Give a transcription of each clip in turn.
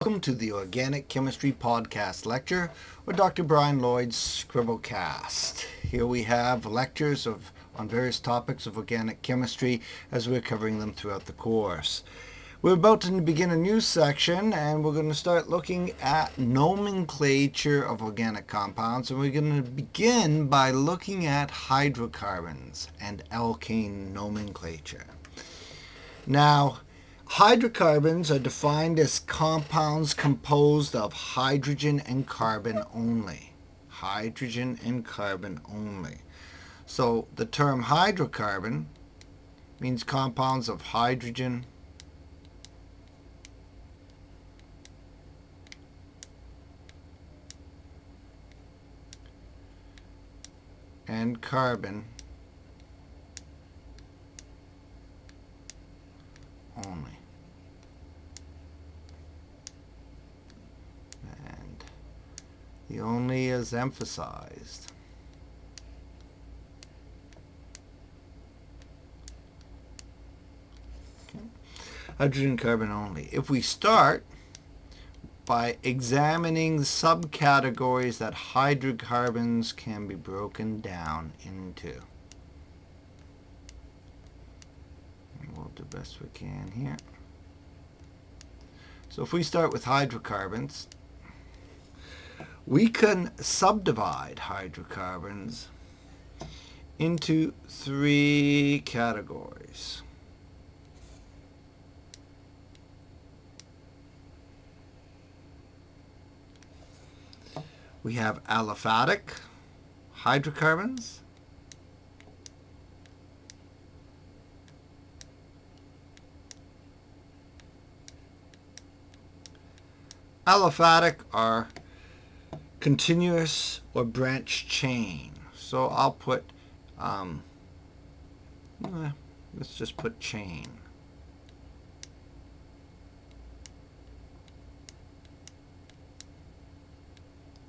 Welcome to the Organic Chemistry Podcast Lecture with Dr. Brian Lloyd's Scribblecast. Here we have lectures on various topics of organic chemistry as we're covering them throughout the course. We're about to begin a new section, and we're going to start looking at nomenclature of organic compounds, and we're going to begin by looking at hydrocarbons and alkane nomenclature. Now, hydrocarbons are defined as compounds composed of hydrogen and carbon only. Hydrogen and carbon only. So the term hydrocarbon means compounds of hydrogen and carbon only. And the only is emphasized. Okay. Hydrogen, carbon only. If we start by examining subcategories that hydrocarbons can be broken down into. And we'll do the best we can here. So if we start with hydrocarbons, we can subdivide hydrocarbons into three categories. We have aliphatic hydrocarbons, aliphatic are continuous or branch chain. So I'll put, let's just put chain.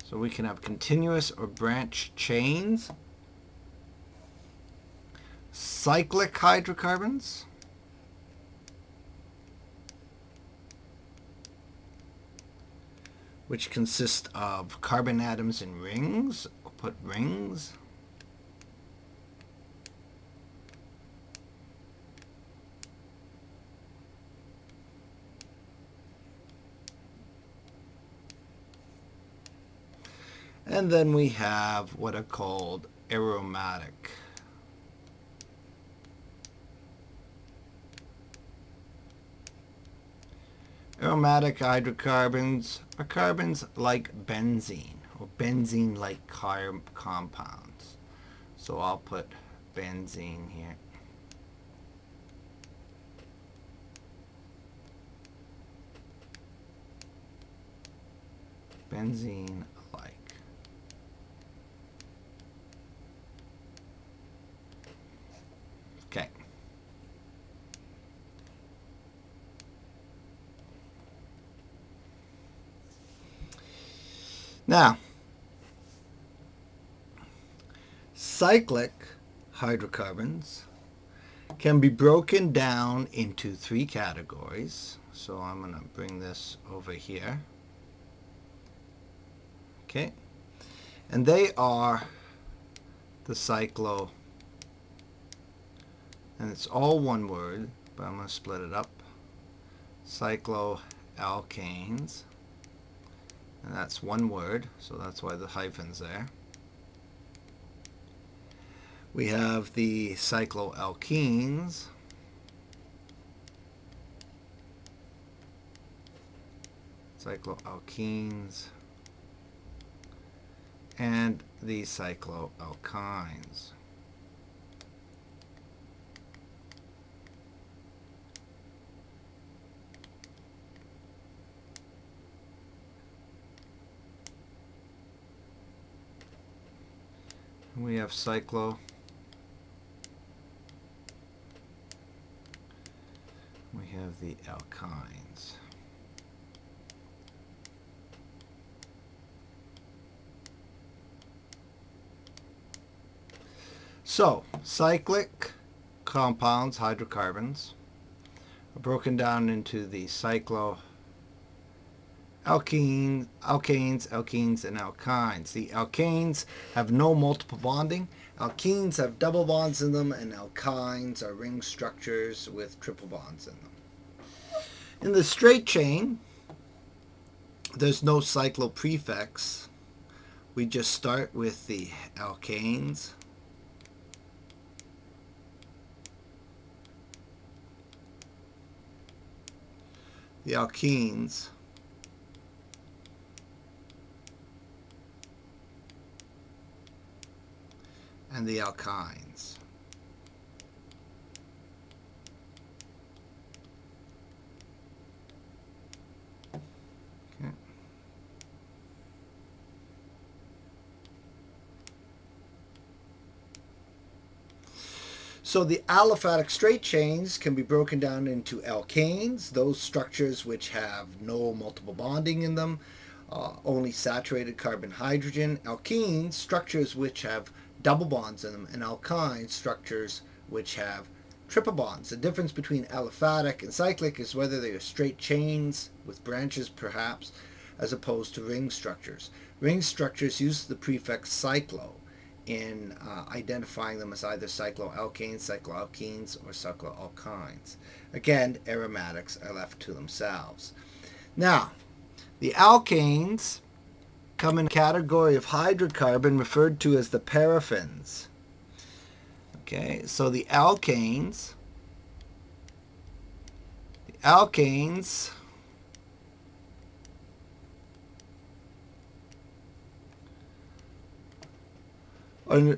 So we can have continuous or branch chains. Cyclic hydrocarbons. Which consist of carbon atoms in rings. We'll put rings. And then we have what are called aromatic. Aromatic hydrocarbons are carbons like benzene, or benzene-like compounds. So I'll put benzene here. Benzene-like. Okay. Now, cyclic hydrocarbons can be broken down into three categories. So I'm going to bring this over here. Okay. And they are the Cyclo. And it's all one word, but I'm going to split it up. Cycloalkanes. And that's one word, so that's why the hyphen's there. We have the cycloalkenes. Cycloalkenes. And the cycloalkynes. We have Cyclo. We have the alkynes. So, cyclic compounds, hydrocarbons, are broken down into the cyclo alkanes, alkenes, and alkynes. The alkanes have no multiple bonding. Alkenes have double bonds in them, and alkynes are ring structures with triple bonds in them. In the straight chain, there's no cyclo prefix. We just start with the alkanes, the alkenes, and the alkynes. Okay. So the aliphatic straight chains can be broken down into alkanes, those structures which have no multiple bonding in them, only saturated carbon-hydrogen. Alkenes, structures which have double bonds in them, and alkynes, structures which have triple bonds. The difference between aliphatic and cyclic is whether they are straight chains with branches perhaps, as opposed to ring structures. Ring structures use the prefix cyclo in identifying them as either cycloalkanes, cycloalkenes, or cycloalkynes. Again, aromatics are left to themselves. Now, the alkanes come in a category of hydrocarbon referred to as the paraffins. Okay, so the alkanes are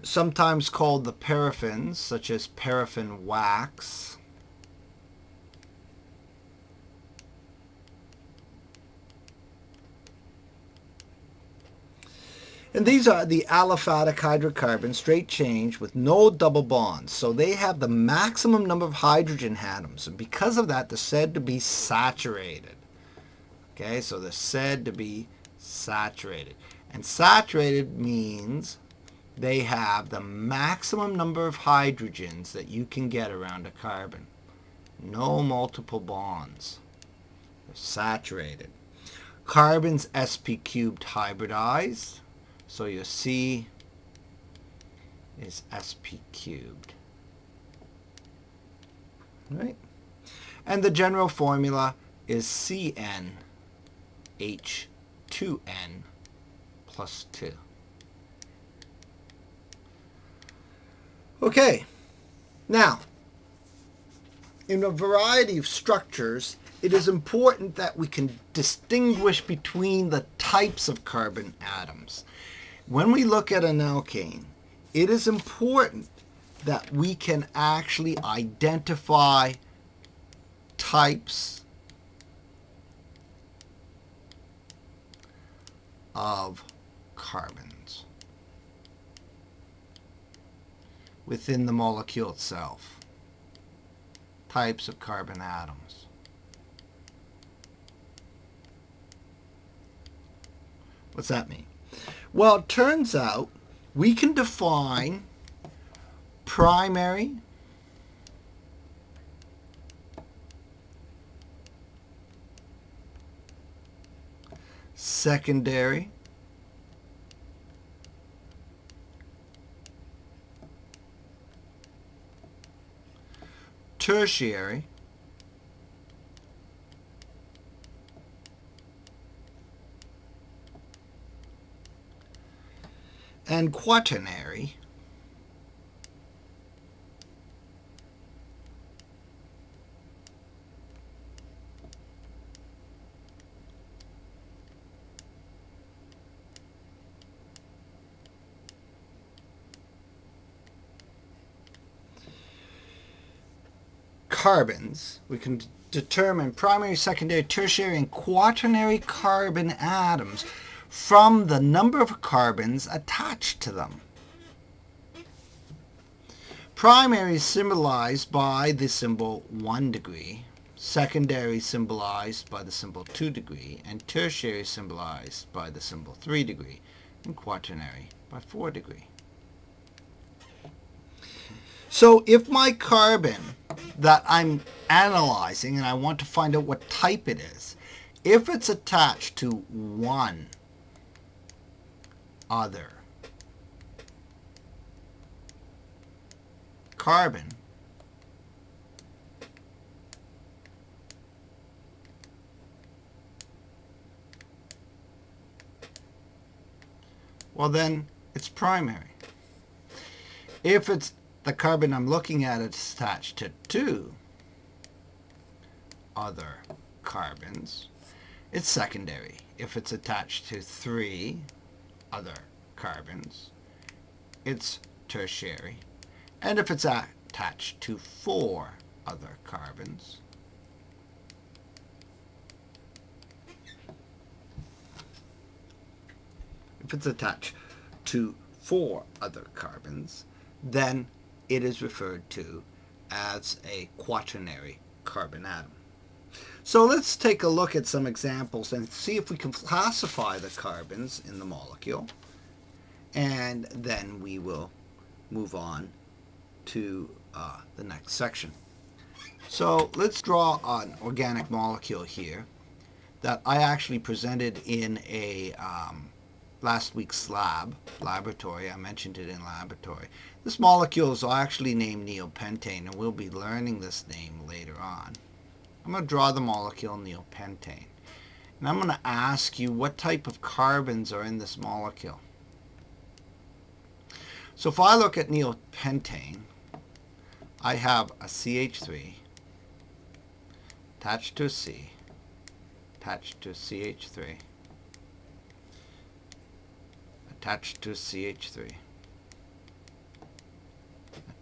sometimes called the paraffins, such as paraffin wax. And these are the aliphatic hydrocarbons, straight chains with no double bonds. So they have the maximum number of hydrogen atoms. And because of that, they're said to be saturated. Okay, so they're said to be saturated. And saturated means they have the maximum number of hydrogens that you can get around a carbon. No multiple bonds. They're saturated. Carbons sp cubed hybridized. So your C is sp cubed. Right? And the general formula is CnH2n plus 2. Okay, now, in a variety of structures, it is important that we can distinguish between the types of carbon atoms. When we look at an alkane, it is important that we can actually identify types of carbons within the molecule itself. Types of carbon atoms. What's that mean? Well, it turns out we can define primary, secondary, tertiary, and quaternary carbons. We can determine primary, secondary, tertiary, and quaternary carbon atoms from the number of carbons attached to them. Primary is symbolized by the symbol 1 degree, secondary symbolized by the symbol 2 degree, and tertiary symbolized by the symbol 3 degree, and quaternary by 4 degree. So if my carbon that I'm analyzing and I want to find out what type it is if it's attached to one other carbon, well then it's primary. If it's the carbon I'm looking at, it's attached to two other carbons, it's secondary. If it's attached to three other carbons, it's tertiary. And if it's attached to four other carbons, then it is referred to as a quaternary carbon atom. So let's take a look at some examples and see if we can classify the carbons in the molecule, and then we will move on to the next section. So let's draw an organic molecule here that I actually presented in a last week's laboratory. I mentioned it in laboratory. This molecule is actually named neopentane, and we'll be learning this name later on. I'm going to draw the molecule neopentane, and I'm going to ask you what type of carbons are in this molecule. So if I look at neopentane, I have a CH3 attached to a C, attached to a CH3, attached to a CH3,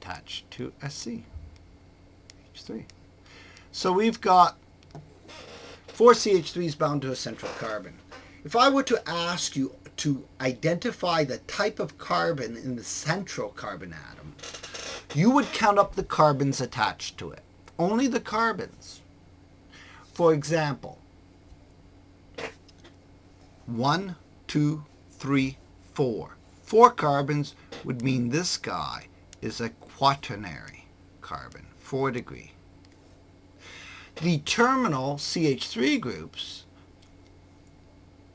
attached to a C, H3. So we've got 4 CH3s bound to a central carbon. If I were to ask you to identify the type of carbon in the central carbon atom, you would count up the carbons attached to it. Only the carbons. For example, 1, 2, 3, 4. 4 carbons would mean this guy is a quaternary carbon, 4 degree. The terminal CH3 groups,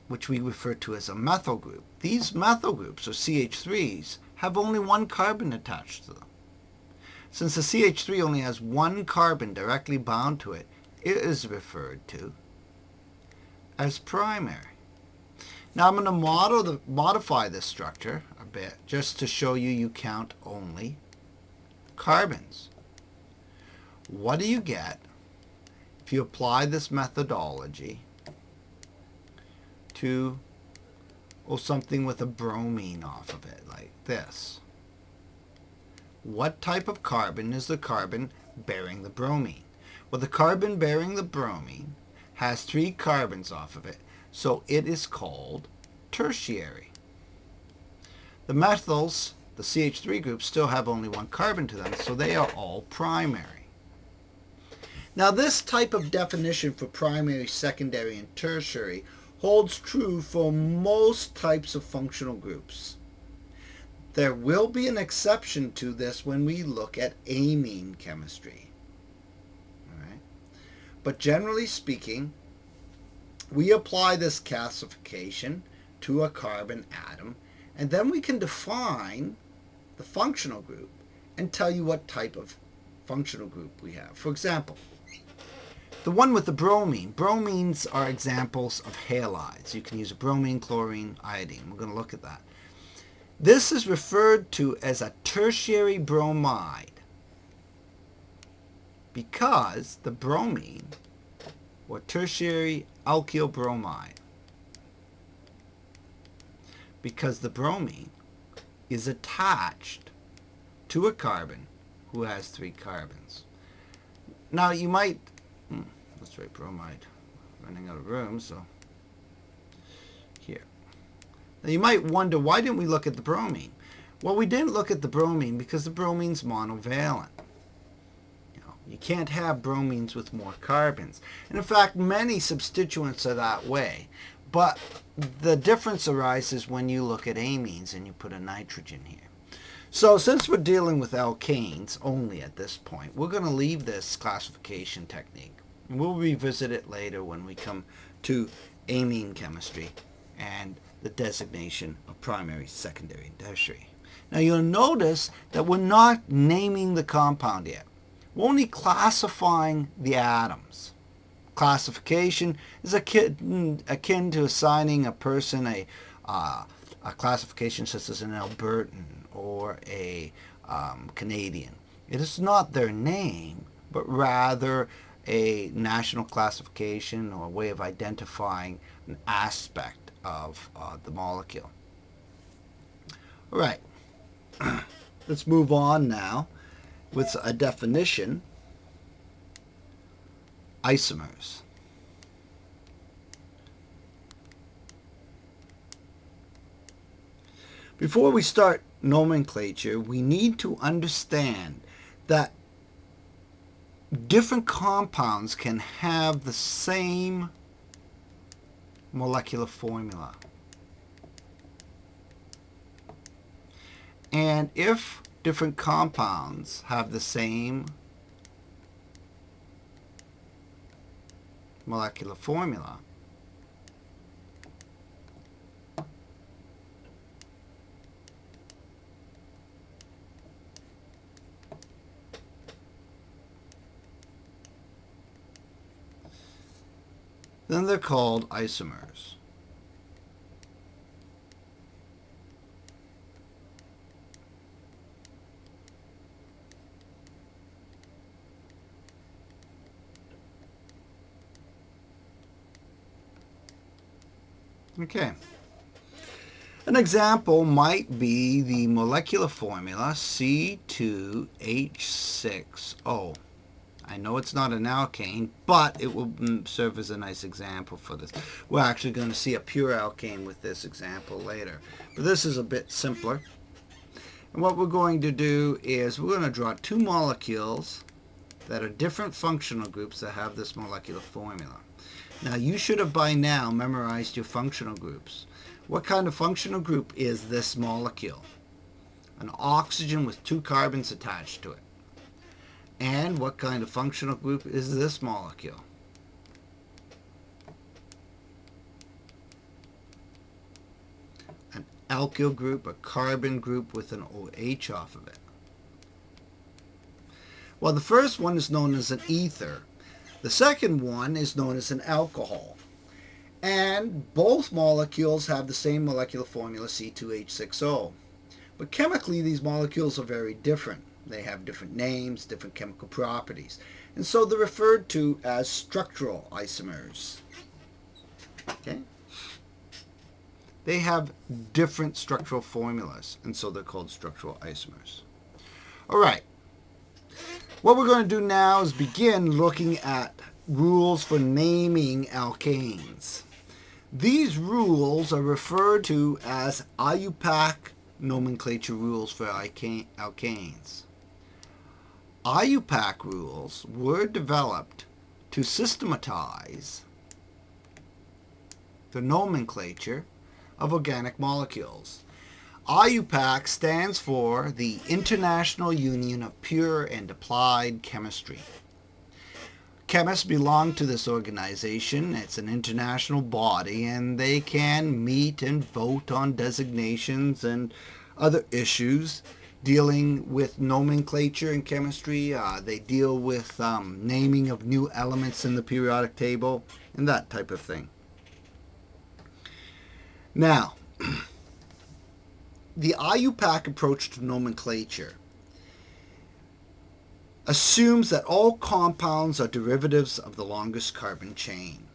which we refer to as a methyl group, these methyl groups, or CH3s, have only 1 carbon attached to them. Since the CH3 only has 1 carbon directly bound to it, it is referred to as primary. Now I'm going to modify this structure a bit just to show you count only carbons. What do you get if you apply this methodology to something with a bromine off of it, like this? What type of carbon is the carbon bearing the bromine? Well, the carbon bearing the bromine has 3 carbons off of it, so it is called tertiary. The methyls, the CH3 groups, still have only 1 carbon to them, so they are all primary. Now this type of definition for primary, secondary, and tertiary holds true for most types of functional groups. There will be an exception to this when we look at amine chemistry. All right? But generally speaking, we apply this classification to a carbon atom, and then we can define the functional group and tell you what type of functional group we have. For example, the one with the bromine. Bromines are examples of halides. You can use a bromine, chlorine, iodine. We're going to look at that. This is referred to as a tertiary bromide because the bromine, or tertiary alkyl bromide, because the bromine is attached to a carbon who has 3 carbons. Now you might, let's write bromide, running out of room, so here. Now you might wonder, why didn't we look at the bromine? Well, we didn't look at the bromine because the bromine's monovalent. You can't have bromines with more carbons. And in fact, many substituents are that way. But the difference arises when you look at amines and you put a nitrogen here. So since we're dealing with alkanes only at this point, we're going to leave this classification technique. And we'll revisit it later when we come to amine chemistry and the designation of primary, secondary, and tertiary. Now you'll notice that we're not naming the compound yet. We're only classifying the atoms. Classification is akin to assigning a person a classification such as an Albertan or a Canadian. It is not their name, but rather a national classification or a way of identifying an aspect of the molecule. All right, let's move on now with a definition. Isomers. Before we start nomenclature, we need to understand that different compounds can have the same molecular formula. And if different compounds have the same molecular formula, then they're called isomers. Okay. An example might be the molecular formula C2H6O. I know it's not an alkane, but it will serve as a nice example for this. We're actually going to see a pure alkane with this example later. But this is a bit simpler. And what we're going to do is we're going to draw two molecules that are different functional groups that have this molecular formula. Now, you should have by now memorized your functional groups. What kind of functional group is this molecule? An oxygen with 2 carbons attached to it. And what kind of functional group is this molecule? An alkyl group, a carbon group with an OH off of it. Well, the first one is known as an ether. The second one is known as an alcohol. And both molecules have the same molecular formula, C2H6O. But chemically, these molecules are very different. They have different names, different chemical properties. And so they're referred to as structural isomers. Okay? They have different structural formulas, and so they're called structural isomers. All right. What we're going to do now is begin looking at rules for naming alkanes. These rules are referred to as IUPAC nomenclature rules for alkanes. IUPAC rules were developed to systematize the nomenclature of organic molecules. IUPAC stands for the International Union of Pure and Applied Chemistry. Chemists belong to this organization. It's an international body, and they can meet and vote on designations and other issues dealing with nomenclature in chemistry. They deal with naming of new elements in the periodic table and that type of thing. Now, the IUPAC approach to nomenclature assumes that all compounds are derivatives of the longest carbon chain.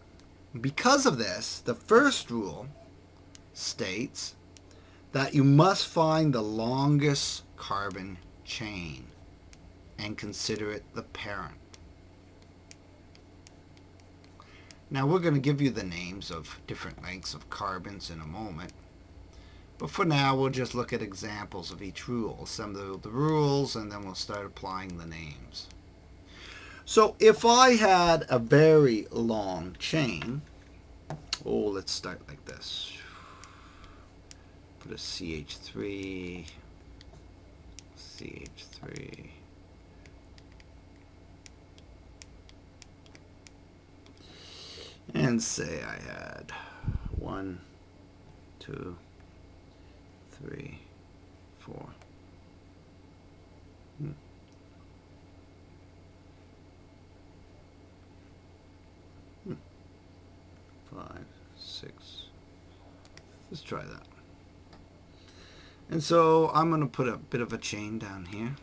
Because of this, the first rule states that you must find the longest carbon chain and consider it the parent. Now, we're going to give you the names of different lengths of carbons in a moment. But for now, we'll just look at examples of each rule, some of the rules, and then we'll start applying the names. So if I had a very long chain, let's start like this. Put a CH3, CH3. And and say I had 1, 2, 3, 4. 5, 6. Let's try that. And so I'm going to put a bit of a chain down here.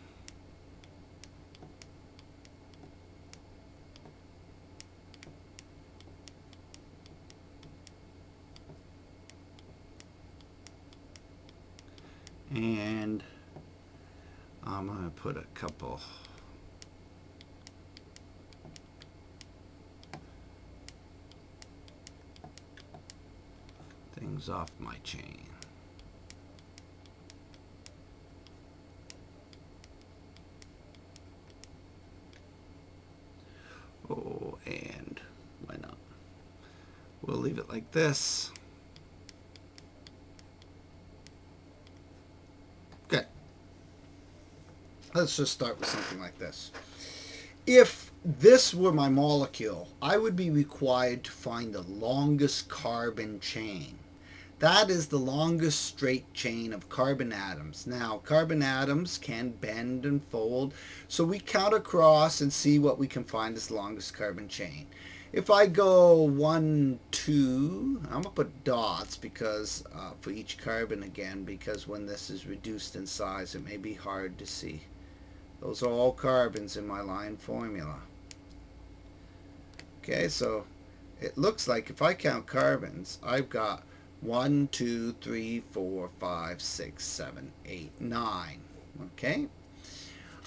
And I'm going to put a couple things off my chain. Oh, and why not? We'll leave it like this. Okay. Let's just start with something like this. If this were my molecule, I would be required to find the longest carbon chain. That is the longest straight chain of carbon atoms. Now, carbon atoms can bend and fold, so we count across and see what we can find as the longest carbon chain. If I go 1, 2, I'm going to put dots because for each carbon again, because when this is reduced in size, it may be hard to see. Those are all carbons in my line formula. Okay, so it looks like if I count carbons, I've got 1, 2, 3, 4, 5, 6, 7, 8, 9. Okay?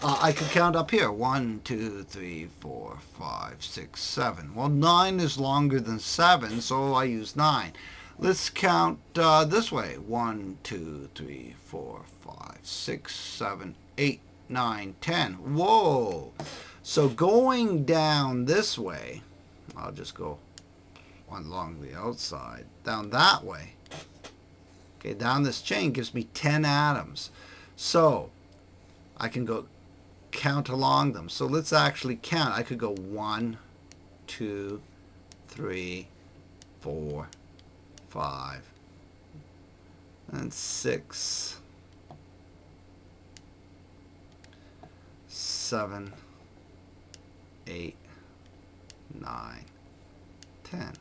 I could count up here. 1, 2, 3, 4, 5, 6, 7. Well, 9 is longer than 7, so I use 9. Let's count this way. 1, 2, 3, 4, 5, 6, 7, 8, 9, 10. Whoa! So going down this way, I'll just go along the outside, down that way. Okay, down this chain gives me 10 atoms. So I can go count along them. So let's actually count. I could go 1, 2, 3, 4, 5, and 6, 7, 8, 9, 10.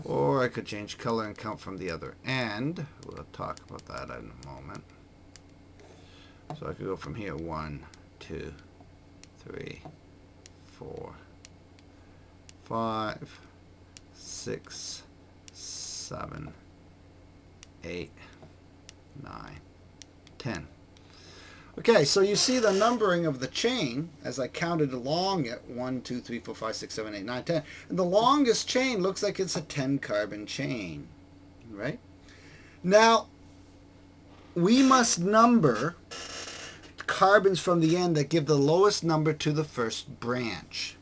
Or I could change color and count from the other end. We'll talk about that in a moment. So I could go from here. 1, 2, 3, 4, 5, 6, 7, 8, 9, 10. Okay, so you see the numbering of the chain as I counted along it. 1, 2, 3, 4, 5, 6, 7, 8, 9, 10. And the longest chain looks like it's a 10 carbon chain, right? Now, we must number carbons from the end that give the lowest number to the first branch.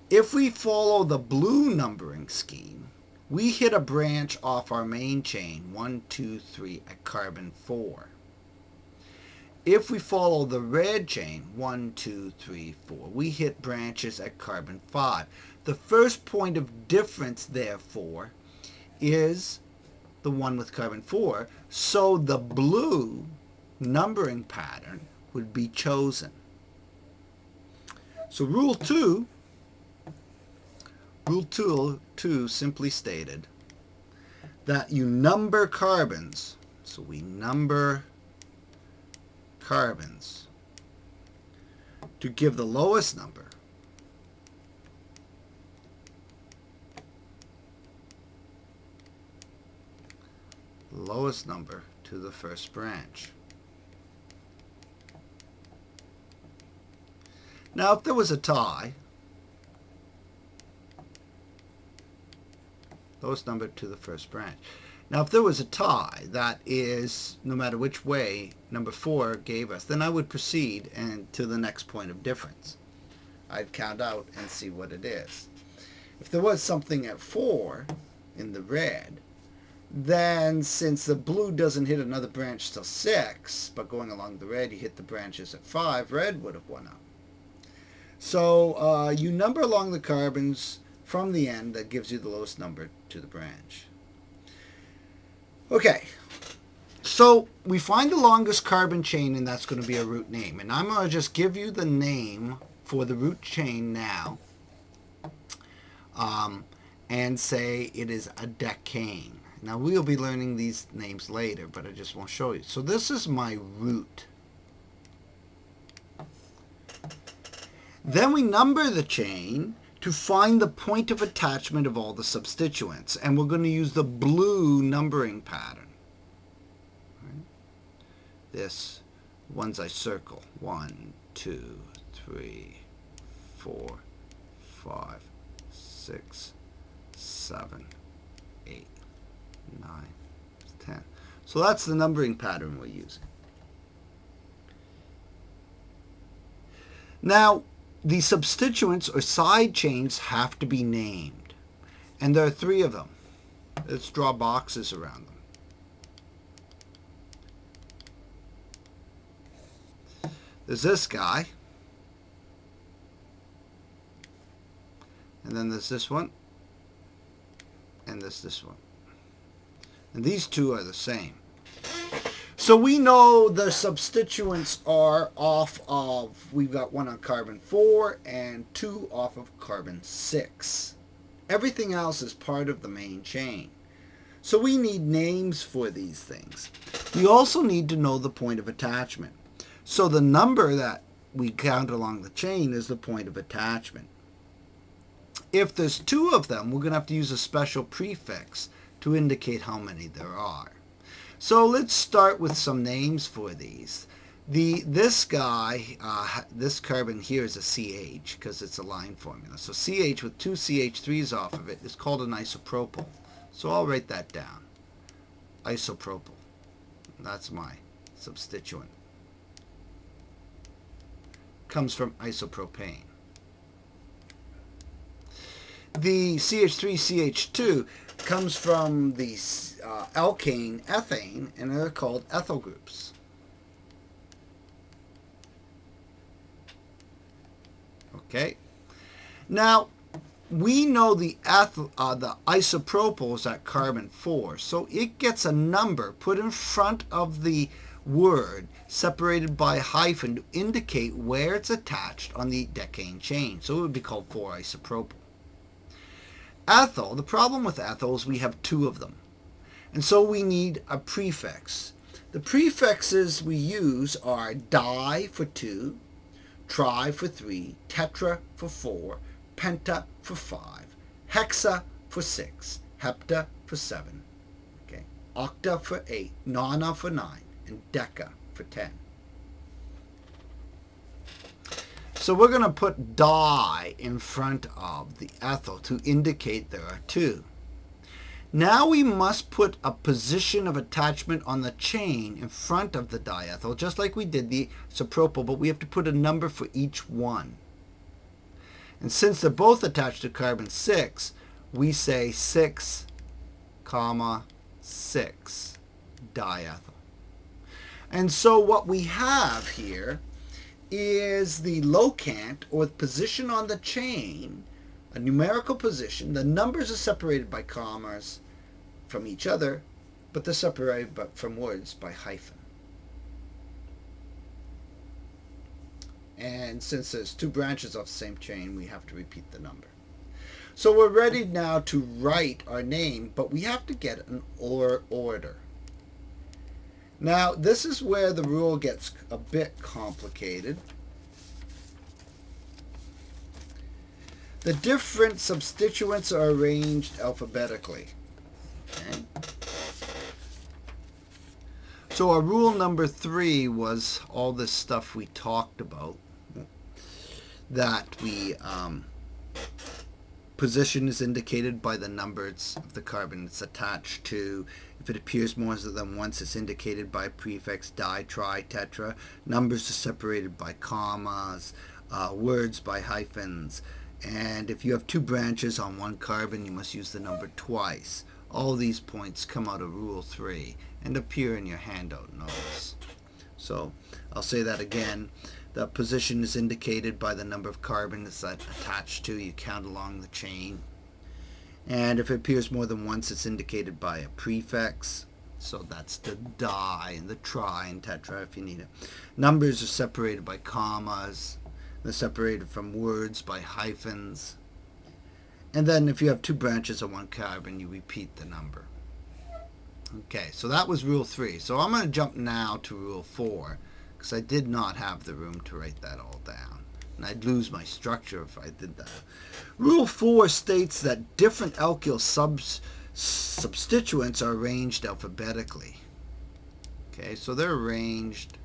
If we follow the blue numbering scheme, we hit a branch off our main chain, 1, 2, 3, at carbon 4. If we follow the red chain, 1, 2, 3, 4, we hit branches at carbon 5. The first point of difference, therefore, is the one with carbon 4, so the blue numbering pattern would be chosen. So rule 2 simply stated that you number carbons. So we number carbons to give the lowest number to the first branch. Now, if there was a tie, lowest number to the first branch. Now, if there was a tie, that is, no matter which way number 4 gave us, then I would proceed and to the next point of difference. I'd count out and see what it is. If there was something at 4 in the red, then since the blue doesn't hit another branch till 6, but going along the red, you hit the branches at 5, red would have won out. So you number along the carbons from the end that gives you the lowest number to the branch. Okay, so we find the longest carbon chain, and that's going to be a root name. And I'm going to just give you the name for the root chain now, and say it is a decane. Now we'll be learning these names later, but I just want to show you. So this is my root. Then we number the chain to find the point of attachment of all the substituents, and we're going to use the blue numbering pattern. Right? This ones I circle: 1, 2, 3, 4, 5, 6, 7, 8, 9, 10. So that's the numbering pattern we're using. Now, the substituents or side chains have to be named, and there are 3 of them. Let's draw boxes around them. There's this guy, and then there's this one, and there's this one. And these 2 are the same. So we know the substituents are off of, we've got 1 on carbon 4 and 2 off of carbon 6. Everything else is part of the main chain. So we need names for these things. We also need to know the point of attachment. So the number that we count along the chain is the point of attachment. If there's 2 of them, we're going to have to use a special prefix to indicate how many there are. So let's start with some names for these. This guy, this carbon here is a CH because it's a line formula. So CH with 2 CH3s off of it is called an isopropyl. So I'll write that down. Isopropyl. That's my substituent. Comes from isopropane. The CH3CH2 comes from the alkane, ethane, and they're called ethyl groups. Okay. Now, we know the isopropyl is at carbon 4, so it gets a number put in front of the word separated by a hyphen to indicate where it's attached on the decane chain. So it would be called 4-isopropyl. Ethyl, the problem with ethyl is we have 2 of them. And so we need a prefix. The prefixes we use are di for 2, tri for 3, tetra for 4, penta for 5, hexa for 6, hepta for 7, okay, octa for 8, nona for 9, and deca for 10. So we're going to put di in front of the ethyl to indicate there are 2. Now we must put a position of attachment on the chain in front of the diethyl, just like we did the isopropyl, but we have to put a number for each one. And since they're both attached to carbon 6, we say 6, 6 diethyl. And so what we have here is the locant, or the position on the chain, a numerical position. The numbers are separated by commas from each other, but they're separated from words by hyphen. And since there's 2 branches off the same chain, we have to repeat the number. So we're ready now to write our name, but we have to get an order. Now, this is where the rule gets a bit complicated. The different substituents are arranged alphabetically. Okay. So our rule number 3 was all this stuff we talked about, that we position is indicated by the numbers of the carbon it's attached to. If it appears more than once, it's indicated by a prefix, di, tri, tetra. Numbers are separated by commas, words by hyphens. And if you have 2 branches on one carbon, you must use the number twice. All these points come out of Rule 3 and appear in your handout notes. So I'll say that again. The position is indicated by the number of carbon it's attached to. You count along the chain And if it appears more than once, it's indicated by a prefix. So that's the di and the tri and tetra if you need it. Numbers are separated by commas. They're separated from words by hyphens. And then if you have two branches of one carbon, you repeat the number. Okay, so that was rule 3. So I'm going to jump now to rule 4, because I did not have the room to write that all down. And I'd lose my structure if I did that. Rule 4 states that different alkyl substituents are arranged alphabetically. Okay, so they're arranged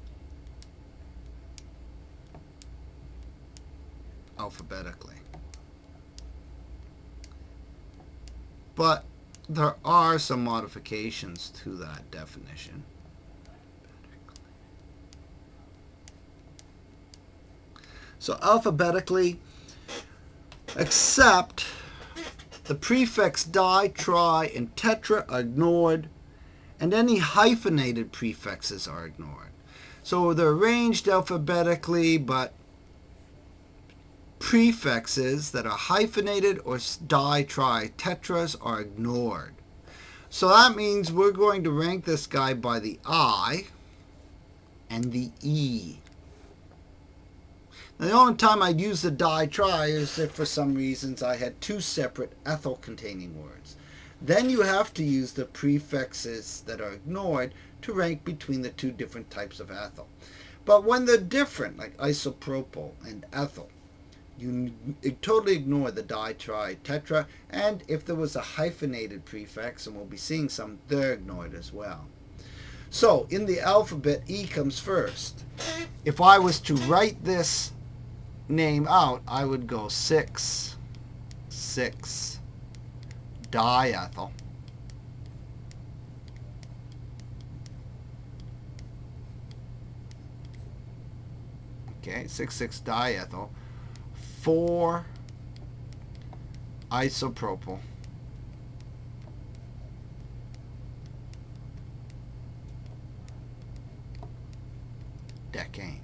alphabetically. But there are some modifications to that definition. So alphabetically, except the prefix di, tri, and tetra are ignored, and any hyphenated prefixes are ignored. So they're arranged alphabetically, but prefixes that are hyphenated or di, tri, tetras are ignored. So that means we're going to rank this guy by the I and the E. Now, the only time I'd use the di, tri is if for some reasons I had two separate ethyl containing words. Then you have to use the prefixes that are ignored to rank between the two different types of ethyl. But when they're different, like isopropyl and ethyl, you totally ignore the di, tri, tetra, and if there was a hyphenated prefix, and we'll be seeing some, they're ignored as well. So in the alphabet, E comes first. If I was to write this name out, I would go 6, 6, diethyl. Okay, 6, diethyl. 4 isopropyl. Decane.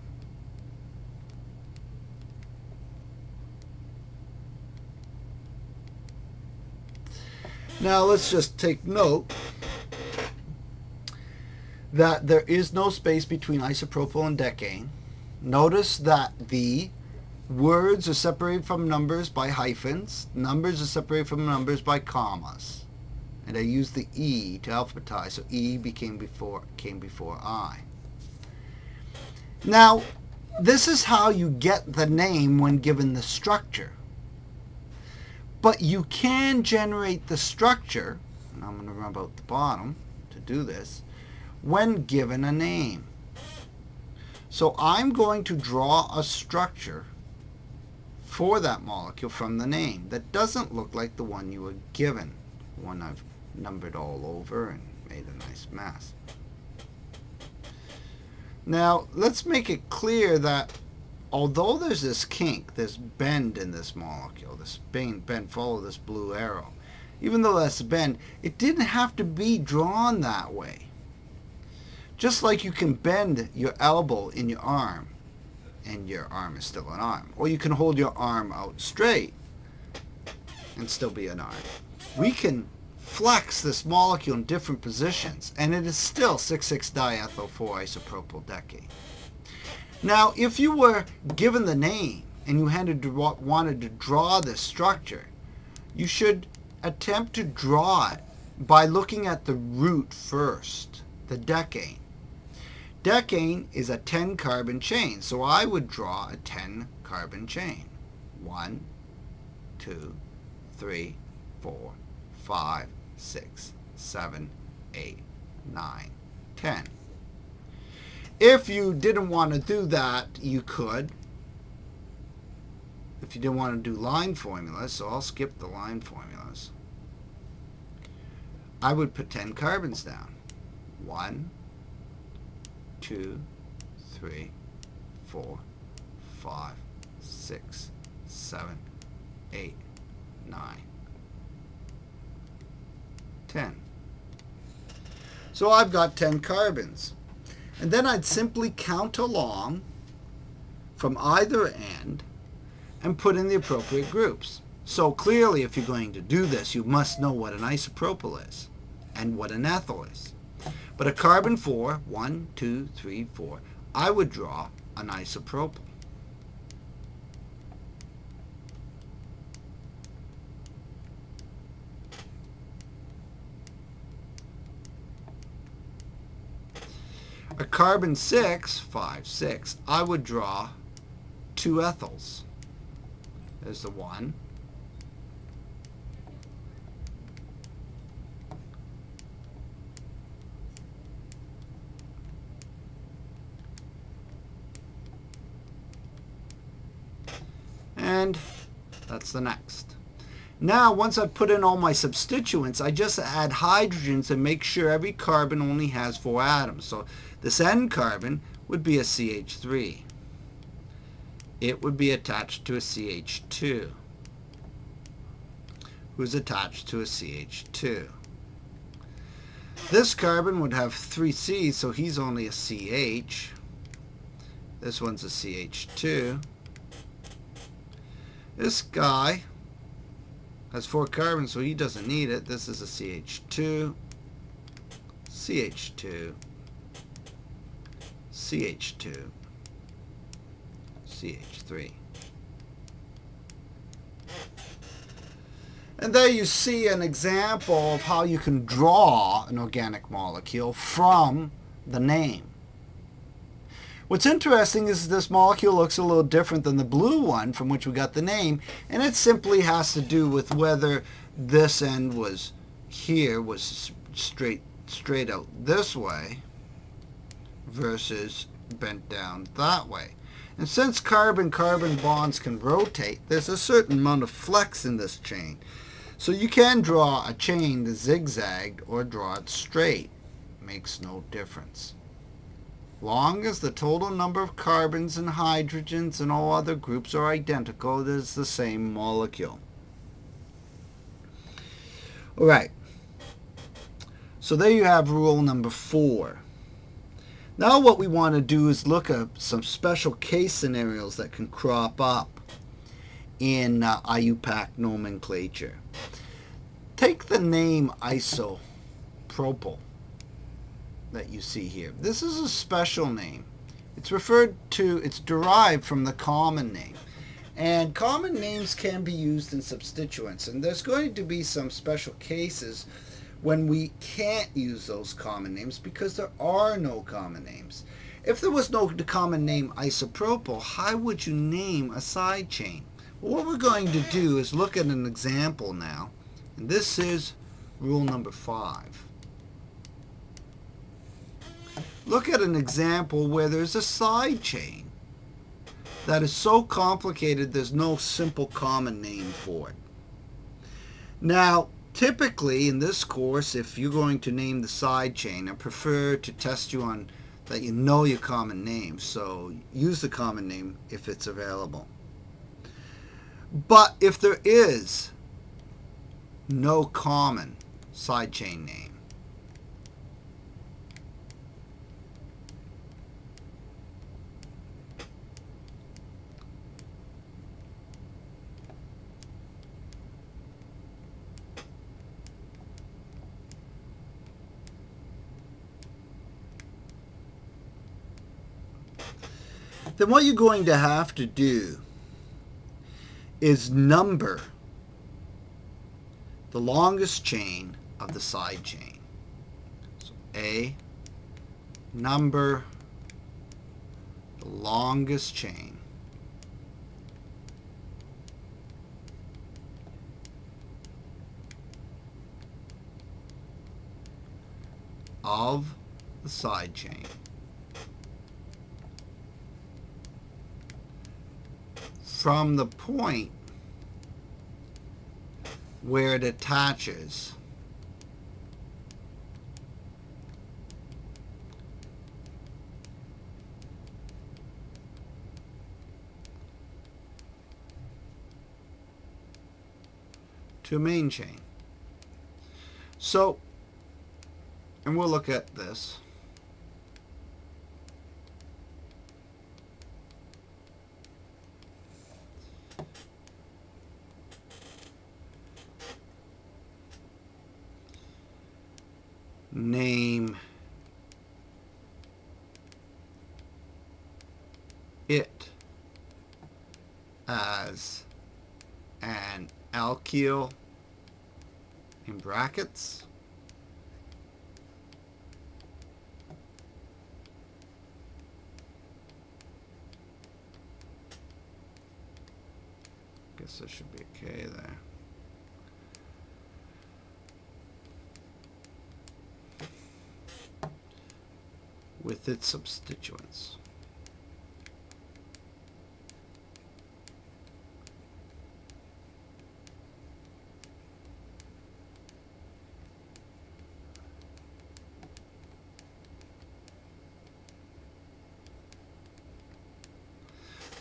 Now let's just take note that there is no space between isopropyl and decane. Notice that the words are separated from numbers by hyphens. Numbers are separated from numbers by commas. And I used the E to alphabetize, so E came before I. Now, this is how you get the name when given the structure. But you can generate the structure, and I'm going to rub out the bottom to do this, when given a name. So I'm going to draw a structure for that molecule from the name that doesn't look like the one you were given, one I've numbered all over and made a nice mess. Now let's make it clear that although there's this kink, this bend in this molecule, this bend follow this blue arrow, even though that's a bend, it didn't have to be drawn that way. Just like you can bend your elbow in your arm and your arm is still an arm. Or you can hold your arm out straight and still be an arm. We can flex this molecule in different positions and it is still 6,6-diethyl 4-isopropyl decane. Now, if you were given the name and you wanted to draw this structure, you should attempt to draw it by looking at the root first, the decane. Decane is a 10-carbon chain, so I would draw a 10-carbon chain. 1, 2, 3, 4, 5, 6, 7, 8, 9, 10. If you didn't want to do that, you could. If you didn't want to do line formulas, so I'll skip the line formulas, I would put 10 carbons down. 1, 2, 3, 4, 5, 6, 7, 8, 9, 10. So I've got 10 carbons. And then I'd simply count along from either end and put in the appropriate groups. So clearly, if you're going to do this, you must know what an isopropyl is and what an ethyl is. But a carbon 4, 1, 2, 3, 4, I would draw an isopropyl. A carbon 6, 5, 6, I would draw 2 ethyls. There's the 1. And that's the next. Now, once I've put in all my substituents, I just add hydrogens and make sure every carbon only has 4 atoms. So this N carbon would be a CH3. It would be attached to a CH2, who's attached to a CH2. This carbon would have 3 C's, so he's only a CH. This one's a CH2. This guy has 4 carbons, so he doesn't need it. This is a CH2, CH2, CH2, CH3. And there you see an example of how you can draw an organic molecule from the name. What's interesting is this molecule looks a little different than the blue one from which we got the name, and it simply has to do with whether this end was here, was straight out this way versus bent down that way. And since carbon-carbon bonds can rotate, there's a certain amount of flex in this chain. So you can draw a chain that's zigzagged or draw it straight. Makes no difference. Long as the total number of carbons and hydrogens and all other groups are identical, it is the same molecule. All right. So there you have rule number 4. Now what we want to do is look at some special case scenarios that can crop up in IUPAC nomenclature. Take the name isopropyl that you see here. This is a special name. It's derived from the common name. And common names can be used in substituents. And there's going to be some special cases when we can't use those common names because there are no common names. If there was no common name isopropyl, how would you name a side chain? Well, what we're going to do is look at an example now. And this is rule number 5. Look at an example where there's a side chain that is so complicated there's no simple common name for it. Now, typically in this course, if you're going to name the side chain, I prefer to test you on that you know your common name. So use the common name if it's available. But if there is no common side chain name, then what you're going to have to do is number the longest chain of the side chain. So A, number the longest chain of the side chain from the point where it attaches to a main chain. So, and we'll look at this. name it as an alkyl in brackets, guess that should be okay there. With its substituents.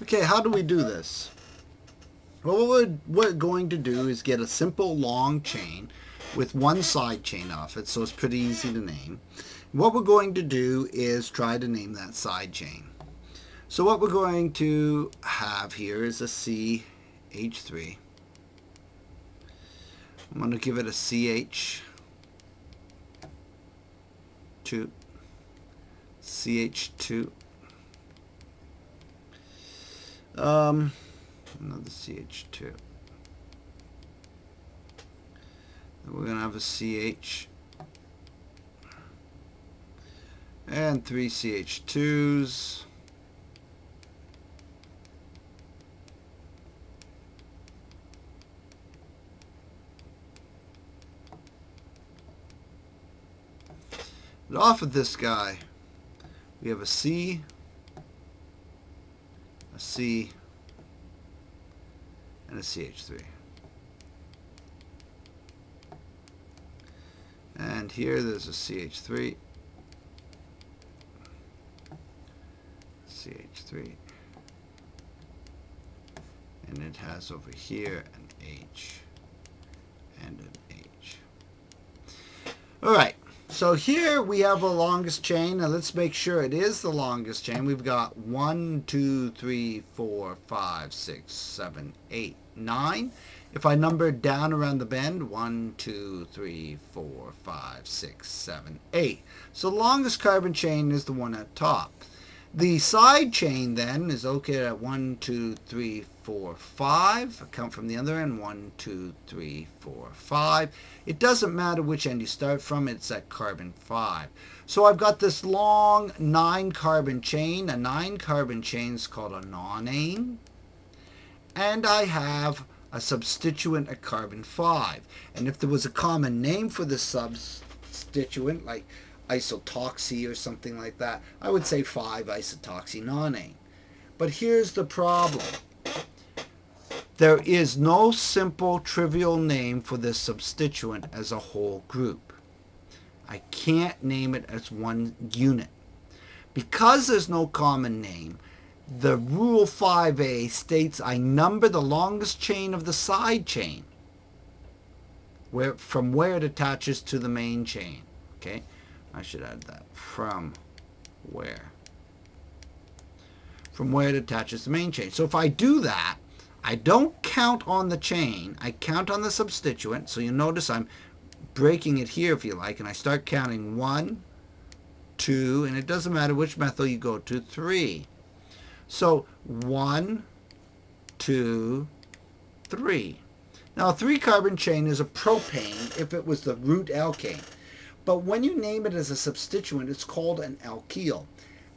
Okay, how do we do this? Well, what we're going to do is get a simple long chain with one side chain off it, so it's pretty easy to name. What we're going to do is try to name that side chain. So what we're going to have here is a CH3. I'm going to give it a CH2, CH2, another CH2. Then we're going to have a CH and 3 CH2s. But off of this guy, we have a C, a C, and a CH3. And here there's a CH3, CH3, and it has over here an H and an H. All right. So here we have a longest chain. Now let's make sure it is the longest chain. We've got 1, 2, 3, 4, 5, 6, 7, 8, 9. If I number down around the bend, 1, 2, 3, 4, 5, 6, 7, 8. So the longest carbon chain is the one at top. The side chain then is located at 1, 2, 3, 4, 5. I count from the other end, 1, 2, 3, 4, 5. It doesn't matter which end you start from, it's at carbon 5. So I've got this long 9-carbon chain. A 9-carbon chain is called a nonane. And I have a substituent at carbon 5. And if there was a common name for the substituent, like isotoxy or something like that, I would say 5-isotoxynonane. But here's the problem. There is no simple trivial name for this substituent as a whole group. I can't name it as one unit. Because there's no common name, the rule 5a states I number the longest chain of the side chain from where it attaches to the main chain. Okay? I should add that. From where it attaches to the main chain. So if I do that, I don't count on the chain. I count on the substituent. So you notice I'm breaking it here, if you like, and I start counting 1, 2, and it doesn't matter which methyl you go to, 3. So 1, 2, 3. Now a 3-carbon chain is a propane if it was the root alkane. But when you name it as a substituent, it's called an alkyl.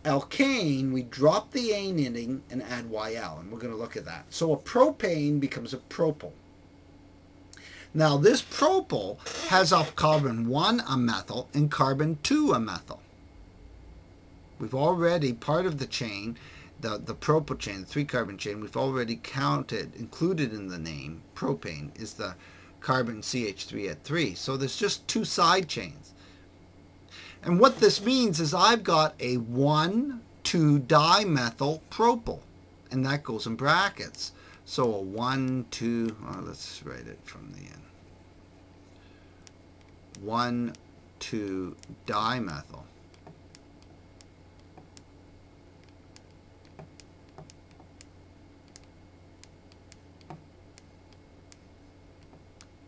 Alkane, we drop the ane ending and add YL, and we're going to look at that. So a propane becomes a propyl. Now this propyl has off carbon 1 a methyl and carbon 2 a methyl. We've already, part of the chain, the propyl chain, the 3-carbon chain, we've already counted, included in the name, propane, is the carbon CH3 at 3. So there's just 2 side chains. And what this means is I've got a 1,2-dimethyl propyl, and that goes in brackets. So a 1, 2, let's write it from the end. 1,2-dimethyl.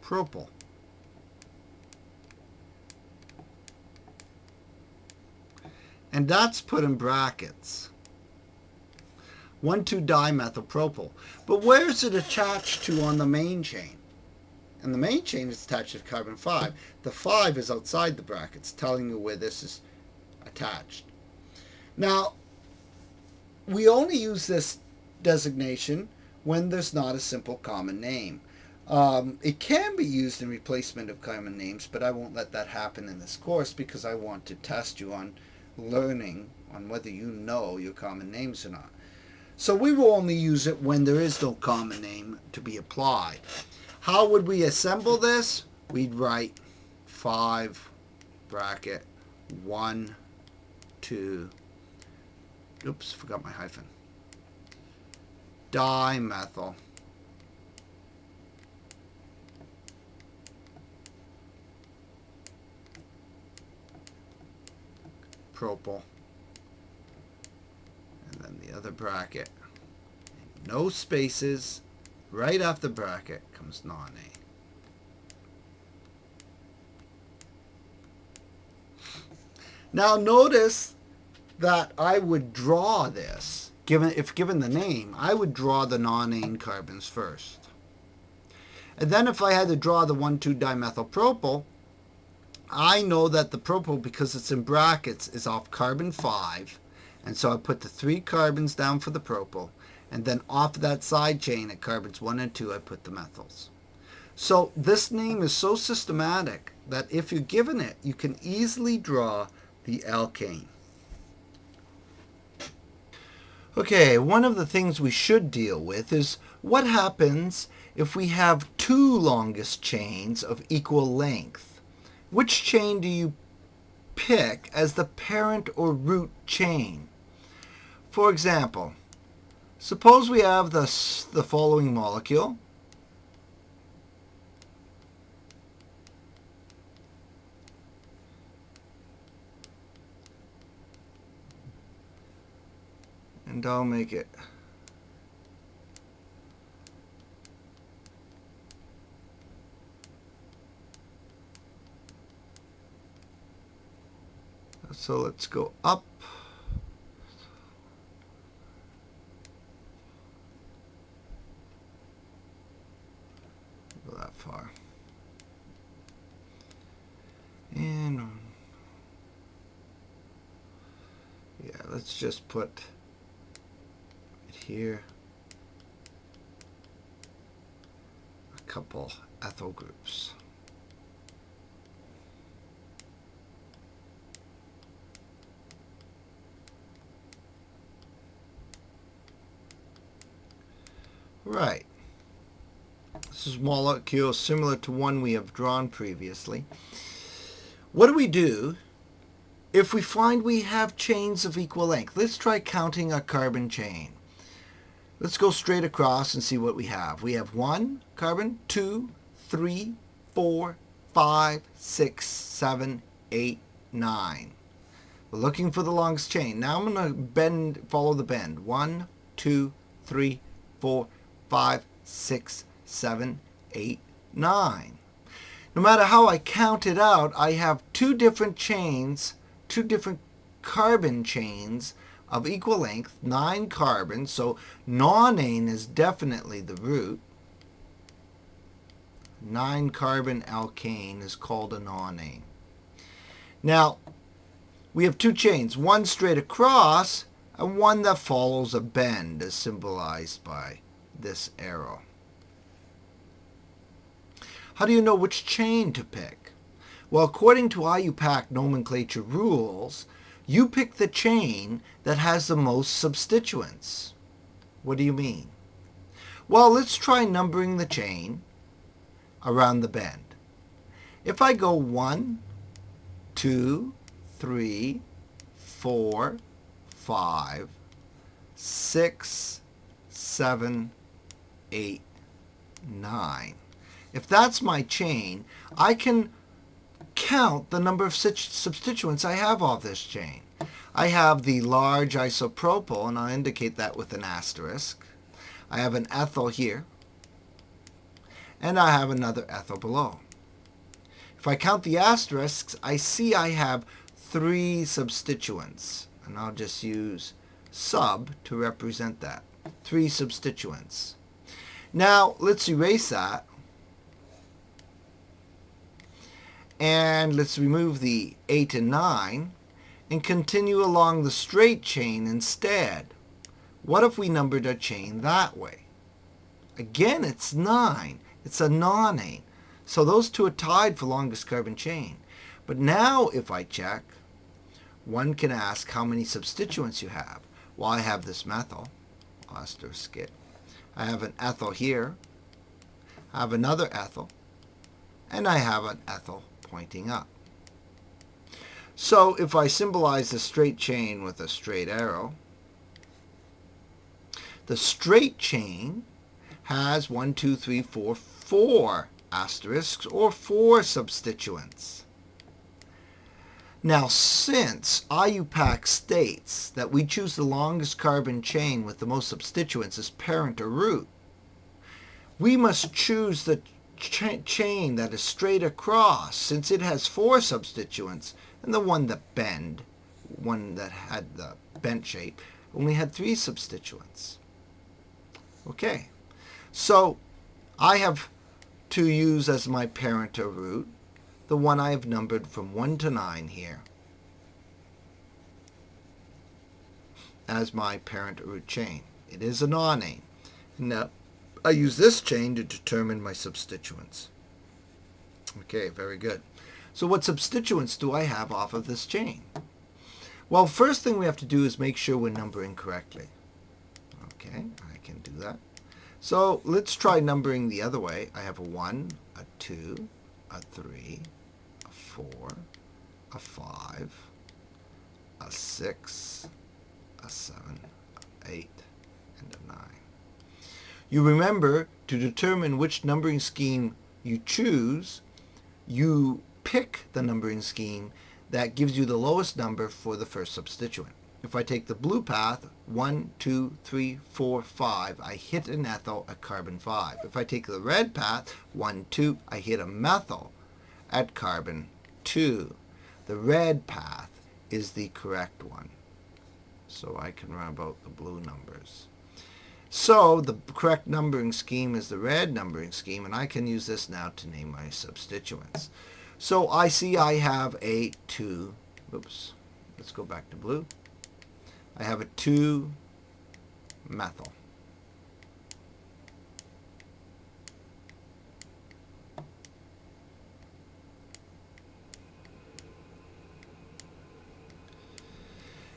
Propyl. and that's put in brackets. 1,2-dimethylpropyl. But where is it attached to on the main chain? And the main chain is attached to carbon 5. The 5 is outside the brackets, telling you where this is attached. Now, we only use this designation when there's not a simple common name. It can be used in replacement of common names, but I won't let that happen in this course because I want to test you on learning on whether you know your common names or not. So we will only use it when there is no common name to be applied. How would we assemble this? We'd write 5 bracket 1, 2, oops, forgot my hyphen, dimethyl propyl, and then the other bracket, no spaces, right after the bracket comes non-A. Now notice that I would draw this, if given the name, I would draw the non-ane carbons first. And then if I had to draw the 1,2-dimethylpropyl, I know that the propyl, because it's in brackets, is off carbon 5. And so I put the 3 carbons down for the propyl. And then off that side chain at carbons 1 and 2, I put the methyls. So this name is so systematic that if you're given it, you can easily draw the alkane. Okay, one of the things we should deal with is what happens if we have 2 longest chains of equal length. Which chain do you pick as the parent or root chain? For example, suppose we have the following molecule. And I'll make it so let's go up. Go that far. And yeah, let's just put it here. A couple ethyl groups. Right. This is a molecule similar to one we have drawn previously. What do we do if we find we have chains of equal length? Let's try counting a carbon chain. Let's go straight across and see what we have. We have 1 carbon, 2, 3, 4, 5, 6, 7, 8, 9. We're looking for the longest chain. Now I'm going to follow the bend. 1, 2, 3, 4, 5, 6, 7, 8, 9. No matter how I count it out, I have 2 different chains, 2 different carbon chains of equal length, 9 carbons, so non-ane is definitely the root. 9 carbon alkane is called a non-ane. Now, we have 2 chains, one straight across and one that follows a bend, as symbolized by this arrow. How do you know which chain to pick? Well, according to IUPAC nomenclature rules, you pick the chain that has the most substituents. What do you mean? Well, let's try numbering the chain around the bend. If I go 1, 2, 3, 4, 5, 6, 7, 8, 9. If that's my chain, I can count the number of substituents I have off this chain. I have the large isopropyl, and I'll indicate that with an asterisk. I have an ethyl here, and I have another ethyl below. If I count the asterisks, I see I have 3 substituents, and I'll just use sub to represent that. 3 substituents. Now let's erase that, and let's remove the 8 and 9 and continue along the straight chain instead. What if we numbered our chain that way? Again, it's 9. It's a nonane. So those two are tied for longest carbon chain. But now if I check, one can ask how many substituents you have. Well, I have this methyl. I'll asterisk it. I have an ethyl here. I have another ethyl. And I have an ethyl pointing up. So if I symbolize the straight chain with a straight arrow, the straight chain has 1, 2, 3, 4, 4 asterisks, or 4 substituents. Now, since IUPAC states that we choose the longest carbon chain with the most substituents as parent or root, we must choose the chain that is straight across, since it has 4 substituents, and the one that had the bent shape, only had 3 substituents. Okay, so I have to use as my parent or root the one I have numbered from 1 to 9 here as my parent or root chain. It is a nonane. Now, I use this chain to determine my substituents. Okay, very good. So what substituents do I have off of this chain? Well, first thing we have to do is make sure we're numbering correctly. Okay, I can do that. So let's try numbering the other way. I have a 1, a 2, a 3, a 4, a 5, a 6, a 7, 8, and a 9. You remember, to determine which numbering scheme you choose, you pick the numbering scheme that gives you the lowest number for the first substituent. If I take the blue path, 1, 2, 3, 4, 5, I hit an ethyl at carbon 5. If I take the red path, 1, 2, I hit a methyl at carbon 2. The red path is the correct one. So I can run about the blue numbers. So the correct numbering scheme is the red numbering scheme, and I can use this now to name my substituents. So I see I have a 2, oops, let's go back to blue. I have a 2-methyl.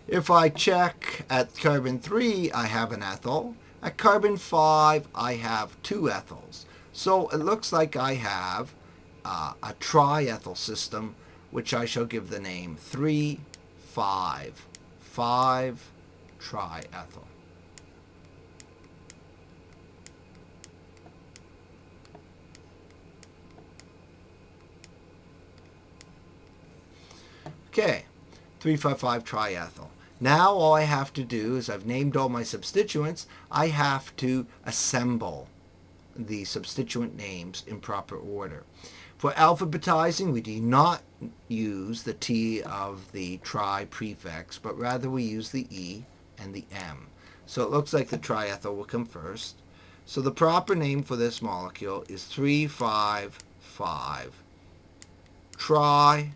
If I check at carbon 3, I have an ethyl. At carbon 5, I have 2 ethyls. So it looks like I have a triethyl system, which I shall give the name 3, 5. 5 triethyl. Okay, 3,5,5 triethyl. Now all I have to do is, I've named all my substituents, I have to assemble the substituent names in proper order. For alphabetizing, we do not use the T of the tri prefix, but rather we use the E and the M. So it looks like the triethyl will come first. So the proper name for this molecule is 3,5,5 triethyl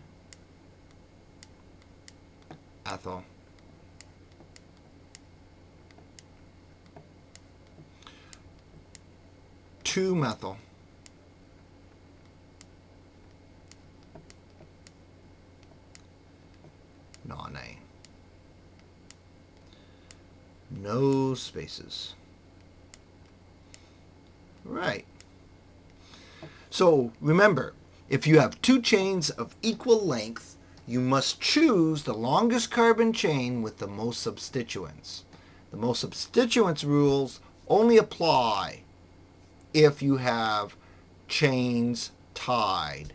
2-methyl nonane. No spaces. Right. So remember, if you have 2 chains of equal length, you must choose the longest carbon chain with the most substituents. The most substituents rules only apply if you have chains tied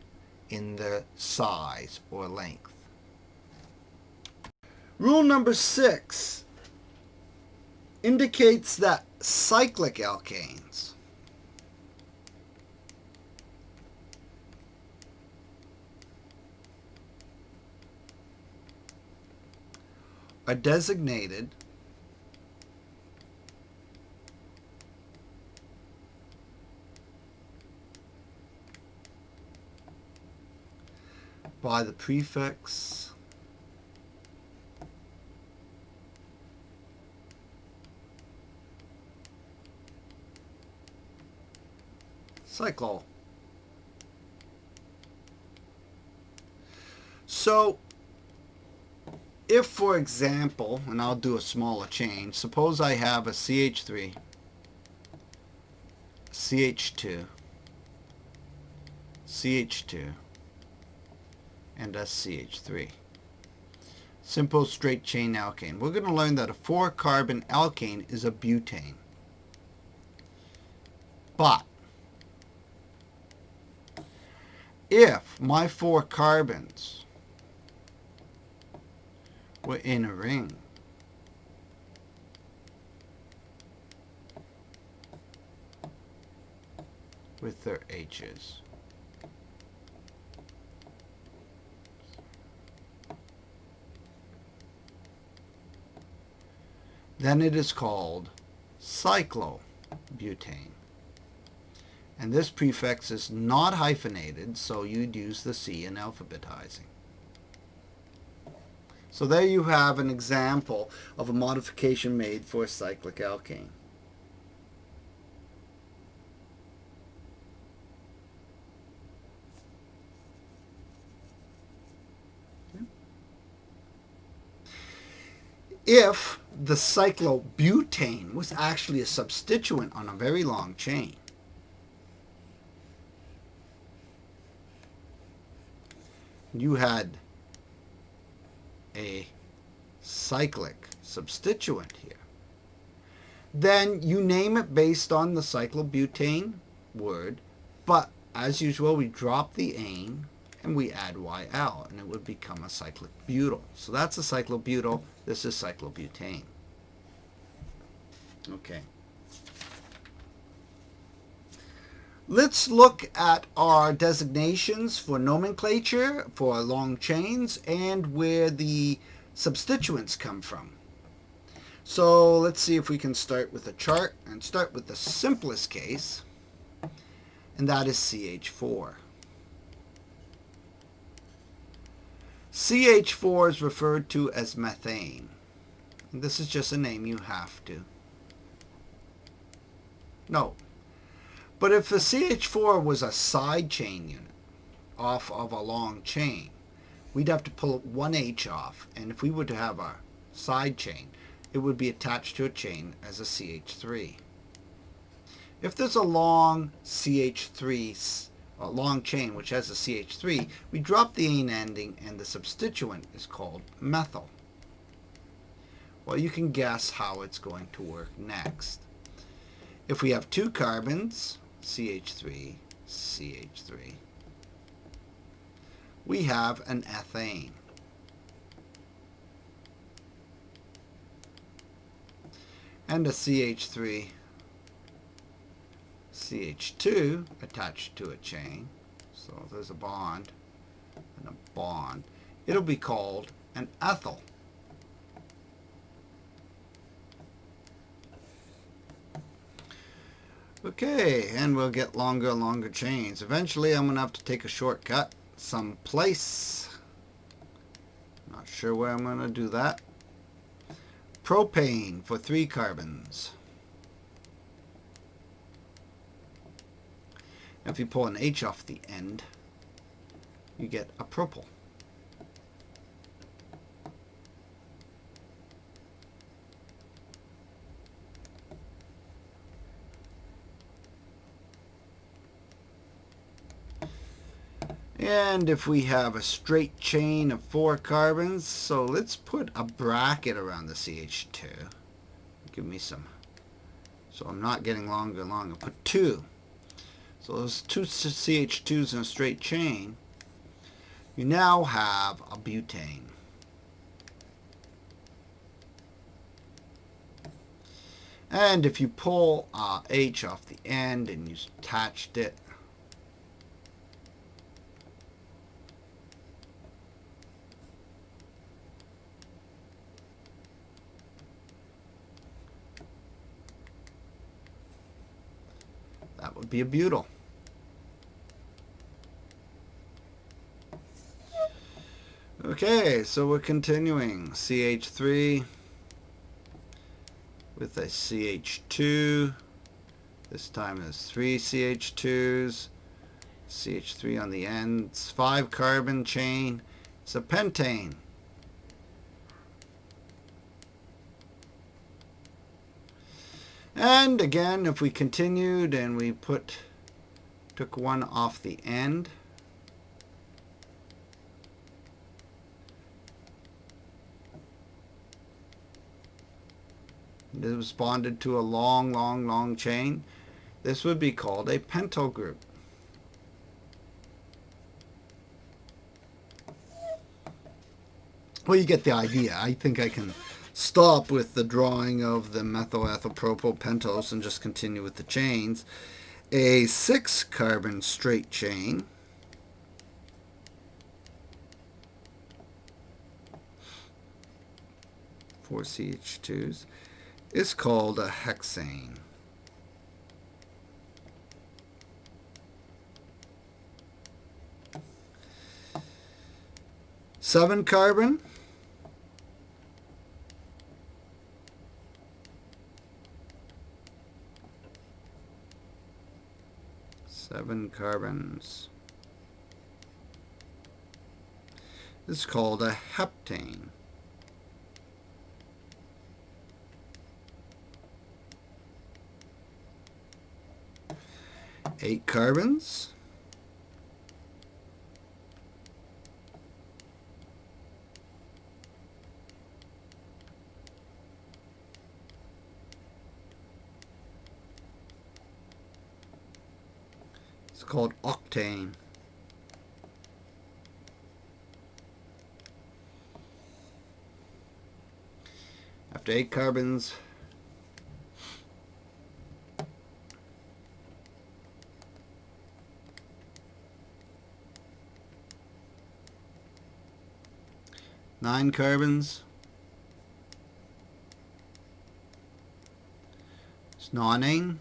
in the size or length. Rule number 6 indicates that cyclic alkanes are designated by the prefix Cyclo. So if, for example, and I'll do a smaller change, suppose I have a CH3, CH2, CH2, and a CH3. Simple straight chain alkane. We're going to learn that a 4-carbon alkane is a butane. But if my 4 carbons were in a ring, with their H's, then it is called cyclobutane. And this prefix is not hyphenated, so you'd use the C in alphabetizing. So there you have an example of a modification made for a cyclic alkane. If the cyclobutane was actually a substituent on a very long chain, you had a cyclic substituent here, then you name it based on the cyclobutane word, but as usual we drop the ane and we add YL, and it would become a cyclic butyl. So that's a cyclobutyl, this is cyclobutane. Okay. Let's look at our designations for nomenclature for long chains and where the substituents come from. So let's see if we can start with a chart and start with the simplest case, and that is CH4. CH4 is referred to as methane. And this is just a name you have to know. But if the CH4 was a side chain unit off of a long chain, we'd have to pull one H off. And if we were to have a side chain, it would be attached to a chain as a CH3. If there's a long CH3, a long chain which has a CH3, we drop the ane ending and the substituent is called methyl. Well, you can guess how it's going to work next. If we have 2 carbons, CH3, CH3, we have an ethane. And a CH3, CH2 attached to a chain. So there's a bond and a bond. It'll be called an ethyl. Okay, and we'll get longer and longer chains. Eventually I'm going to have to take a shortcut someplace. Not sure where I'm going to do that. Propane for 3 carbons. If you pull an H off the end, you get a propyl. And if we have a straight chain of 4 carbons, so let's put a bracket around the CH2. Give me some, so I'm not getting longer and longer. Put 2. So those 2 CH2s in a straight chain, you now have a butane. And if you pull H off the end and you attached it, would be a butyl. Okay, so we're continuing. CH3 with a CH2. This time there's 3 CH2s. CH3 on the ends. 5 carbon chain. It's a pentane. And again, if we continued and we took one off the end, this was bonded to a long chain, this would be called a pentyl group. Well, you get the idea. I think I can stop with the drawing of the methyl-ethyl-propyl pentose and just continue with the chains. A 6 carbon straight chain, four CH2s, is called a hexane. Seven carbon, seven carbons, is called a heptane. Eight carbons, it's called octane. After 8 carbons, nine carbons, it's nonane.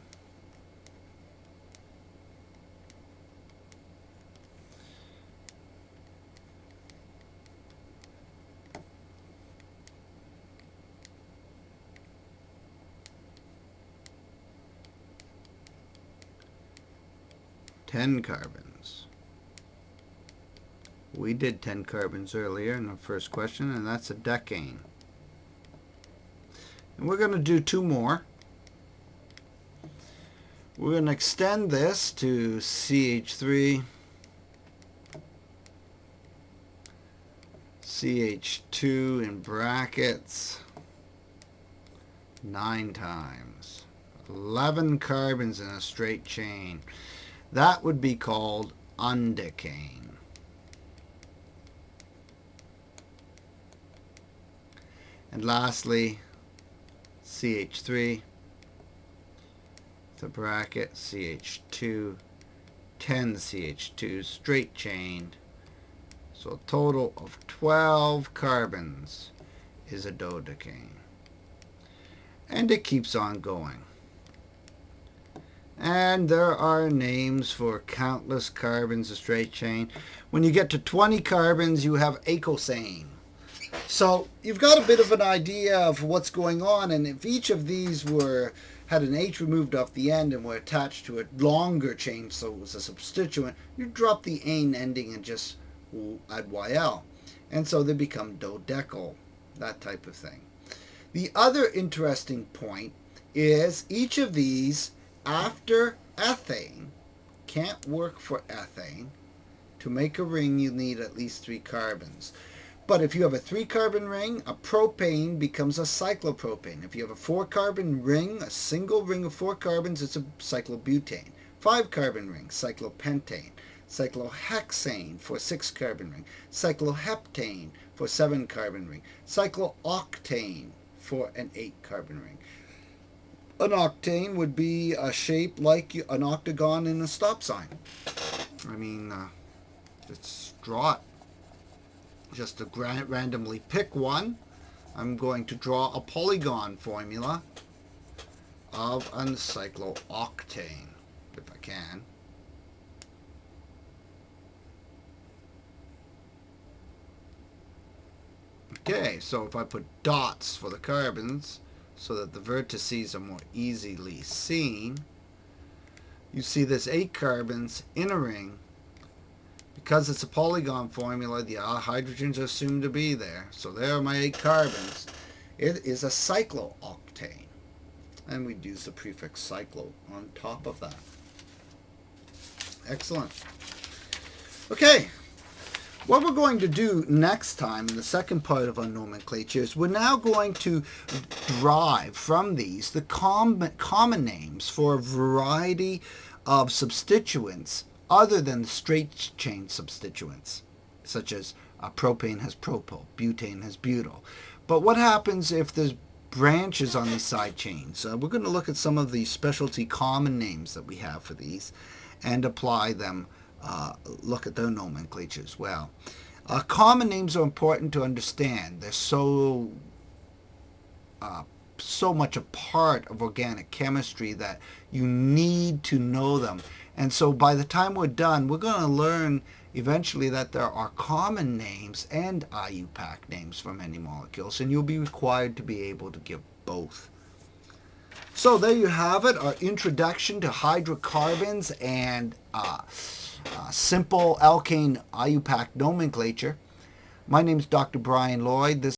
Ten carbons. We did 10 carbons earlier in the first question, and that's a decane. And we're going to do 2 more. We're going to extend this to CH3, CH2 in brackets 9 times. 11 carbons in a straight chain. That would be called undecane. And lastly, CH3, the bracket, CH2, 10 CH2s straight chained. So a total of 12 carbons is a dodecane. And it keeps on going. And there are names for countless carbons, a straight chain. When you get to 20 carbons, you have acosane. So you've got a bit of an idea of what's going on, and if each of these had an H removed off the end and were attached to a longer chain, so it was a substituent, you drop the ane ending and just add YL. And so they become dodecal, that type of thing. The other interesting point is each of these, after ethane, can't work for ethane. To make a ring, you need at least 3 carbons. But if you have a 3-carbon ring, a propane becomes a cyclopropane. If you have a 4-carbon ring, a single ring of 4 carbons, it's a cyclobutane. 5-carbon ring, cyclopentane. Cyclohexane for a 6-carbon ring. Cycloheptane for a 7-carbon ring. Cyclooctane for an 8-carbon ring. An octane would be a shape like an octagon in a stop sign. I mean, let's draw it. Just to randomly pick one, I'm going to draw a polygon formula of a cyclooctane. if I can. Okay, so if I put dots for the carbons so that the vertices are more easily seen, you see there's 8 carbons in a ring. Because it's a polygon formula, the hydrogens are assumed to be there. So there are my 8 carbons. It is a cyclooctane. And we'd use the prefix cyclo on top of that. Excellent. Okay. What we're going to do next time in the second part of our nomenclature is we're now going to derive from these the common names for a variety of substituents other than the straight chain substituents, such as propane has propyl, butane has butyl. But what happens if there's branches on these side chains? We're going to look at some of the specialty common names that we have for these and apply them, look at their nomenclature as well. Common names are important to understand. They're so much a part of organic chemistry that you need to know them. And so by the time we're done, we're going to learn eventually that there are common names and IUPAC names for many molecules, and you'll be required to be able to give both. So there you have it, our introduction to hydrocarbons and simple alkane IUPAC nomenclature. My name is Dr. Brian Lloyd. This